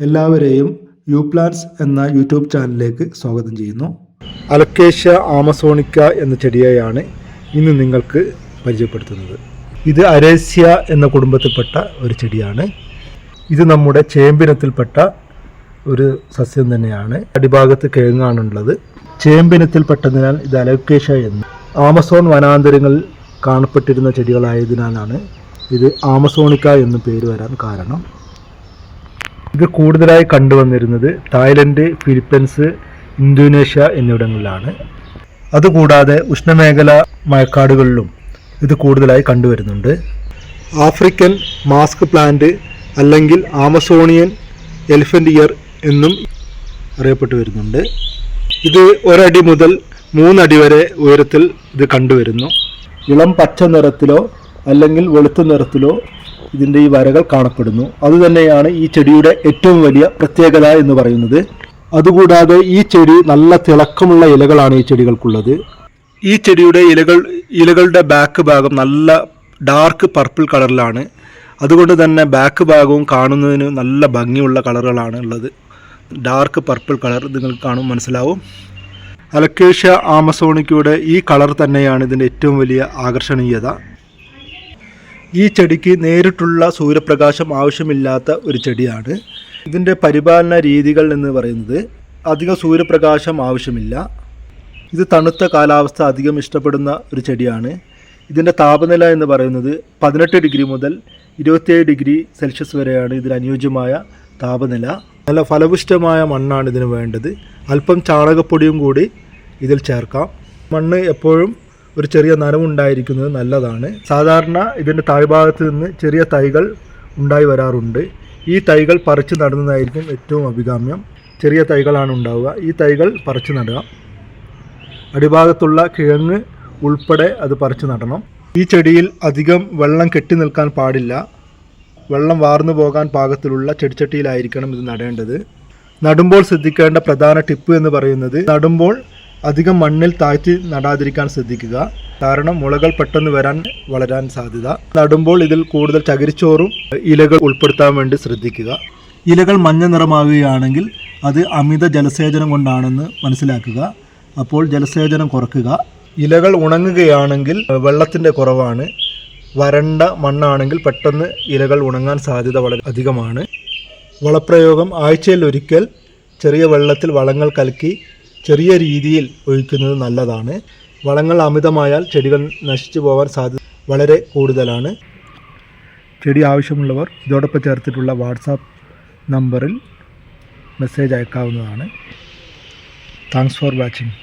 എല്ലാവരെയും യൂപ്ലാന്റ്സ് എന്ന യൂട്യൂബ് ചാനലിലേക്ക് സ്വാഗതം ചെയ്യുന്നു. അലക്കേഷ്യ ആമസോണിക്ക എന്ന ചെടിയെയാണ് ഇന്ന് നിങ്ങൾക്ക് പരിചയപ്പെടുത്തുന്നത്. ഇത് അരേസ്യ എന്ന കുടുംബത്തിൽപ്പെട്ട ഒരു ചെടിയാണ്. ഇത് നമ്മുടെ ചേമ്പിനത്തിൽപ്പെട്ട ഒരു സസ്യം തന്നെയാണ്. അടിഭാഗത്ത് കിഴങ്ങാണുള്ളത്. ചേമ്പിനത്തിൽപ്പെട്ടതിനാൽ ഇത് അലക്കേഷ്യ എന്ന്. ആമസോൺ വനാന്തരങ്ങളിൽ കാണപ്പെട്ടിരുന്ന ചെടികളായതിനാലാണ് ഇത് ആമസോണിക്ക എന്ന് പേര് വരാൻ കാരണം. ഇത് കൂടുതലായി കണ്ടുവന്നിരുന്നത് തായ്ലൻഡ്, ഫിലിപ്പീൻസ്, ഇന്തോനേഷ്യ എന്നിവിടങ്ങളിലാണ്. അതുകൂടാതെ ഉഷ്ണമേഖല മഴക്കാടുകളിലും ഇത് കൂടുതലായി കണ്ടുവരുന്നുണ്ട്. ആഫ്രിക്കൻ മാസ്ക് പ്ലാന്റ് അല്ലെങ്കിൽ ആമസോണിയൻ എലിഫന്റ് ഇയർ എന്നും അറിയപ്പെട്ടു വരുന്നുണ്ട്. ഇത് 1 അടി മുതൽ 3 അടി വരെ ഉയരത്തിൽ ഇത് കണ്ടുവരുന്നു. ഇളം പച്ച നിറത്തിലോ അല്ലെങ്കിൽ വെളുത്ത നിറത്തിലോ ഇതിൻ്റെ ഈ വരകൾ കാണപ്പെടുന്നു. അതുതന്നെയാണ് ഈ ചെടിയുടെ ഏറ്റവും വലിയ പ്രത്യേകത എന്ന് പറയുന്നത്. അതുകൂടാതെ ഈ ചെടി നല്ല തിളക്കമുള്ള ഇലകളാണ് ഈ ചെടികൾക്കുള്ളത്. ഈ ചെടിയുടെ ഇലകളുടെ ബാക്ക് ഭാഗം നല്ല ഡാർക്ക് പർപ്പിൾ കളറിലാണ്. അതുകൊണ്ട് തന്നെ ബാക്ക് ഭാഗവും കാണുന്നതിന് നല്ല ഭംഗിയുള്ള കളറുകളാണ് ഉള്ളത്. ഡാർക്ക് പർപ്പിൾ കളർ നിങ്ങൾക്ക് കാണും മനസ്സിലാവും. അലക്കേഷ്യ ആമസോണിക്കയുടെ ഈ കളർ തന്നെയാണ് ഇതിൻ്റെ ഏറ്റവും വലിയ ആകർഷണീയത. ഈ ചെടിക്ക് നേരിട്ടുള്ള സൂര്യപ്രകാശം ആവശ്യമില്ലാത്ത ഒരു ചെടിയാണ്. ഇതിൻ്റെ പരിപാലന രീതികൾ എന്ന് പറയുന്നത് അധികം സൂര്യപ്രകാശം ആവശ്യമില്ല. ഇത് തണുത്ത കാലാവസ്ഥ അധികം ഇഷ്ടപ്പെടുന്ന ഒരു ചെടിയാണ്. ഇതിൻ്റെ താപനില എന്ന് പറയുന്നത് 18 ഡിഗ്രി മുതൽ 27 ഡിഗ്രി സെൽഷ്യസ് വരെയാണ് ഇതിന് അനുയോജ്യമായ താപനില. നല്ല ഫലപുഷ്ടമായ മണ്ണാണ് ഇതിന് വേണ്ടത്. അല്പം ചാണകപ്പൊടിയും കൂടി ഇതിൽ ചേർക്കാം. മണ്ണ് എപ്പോഴും ഒരു ചെറിയ നനവുണ്ടായിരിക്കുന്നത് നല്ലതാണ്. സാധാരണ ഇതിൻ്റെ താഴ്ഭാഗത്ത് നിന്ന് ചെറിയ തൈകൾ ഉണ്ടായി വരാറുണ്ട്. ഈ തൈകൾ പറിച്ച് നടുന്നതായിരിക്കും ഏറ്റവും അഭികാമ്യം. ചെറിയ തൈകളാണ് ഉണ്ടാവുക. ഈ തൈകൾ പറിച്ച് നടുക. അടിഭാഗത്തുള്ള കിഴങ്ങ് ഉൾപ്പെടെ അത് പറിച്ച് നടണം. ഈ ചെടിയിൽ അധികം വെള്ളം കെട്ടി നിൽക്കാൻ പാടില്ല. വെള്ളം വാർന്നു പോകാൻ പാകത്തിലുള്ള ചെടിച്ചട്ടിയിലായിരിക്കണം ഇത് നടേണ്ടത്. നടുമ്പോൾ ശ്രദ്ധിക്കേണ്ട പ്രധാന ടിപ്പ് എന്ന് പറയുന്നത് നടുമ്പോൾ അധികം മണ്ണിൽ താഴ്ത്തി നടാതിരിക്കാൻ ശ്രദ്ധിക്കുക. കാരണം മുളകൾ പെട്ടെന്ന് വളരാൻ സാധ്യത. നടുമ്പോൾ ഇതിൽ കൂടുതൽ ചകിരിച്ചോറും ഇലകൾ ഉൾപ്പെടുത്താൻ വേണ്ടി ശ്രദ്ധിക്കുക. ഇലകൾ മഞ്ഞ നിറമാവുകയാണെങ്കിൽ അത് അമിത ജലസേചനം കൊണ്ടാണെന്ന് മനസ്സിലാക്കുക. അപ്പോൾ ജലസേചനം കുറയ്ക്കുക. ഇലകൾ ഉണങ്ങുകയാണെങ്കിൽ വെള്ളത്തിൻ്റെ കുറവാണ്. വരണ്ട മണ്ണാണെങ്കിൽ പെട്ടെന്ന് ഇലകൾ ഉണങ്ങാൻ സാധ്യത വളരെ അധികമാണ്. വളപ്രയോഗം ആഴ്ചയിൽ ഒരിക്കൽ ചെറിയ വെള്ളത്തിൽ വളങ്ങൾ കലക്കി ചെറിയ രീതിയിൽ ഒഴിക്കുന്നത് നല്ലതാണ്. വളങ്ങൾ അമിതമായാൽ ചെടികൾ നശിച്ചു പോകാൻ സാധ്യത വളരെ കൂടുതലാണ്. ചെടി ആവശ്യമുള്ളവർ ഇതോടൊപ്പം ചേർത്തിട്ടുള്ള വാട്സാപ്പ് നമ്പറിൽ മെസ്സേജ് അയക്കാവുന്നതാണ്. Thanks for watching.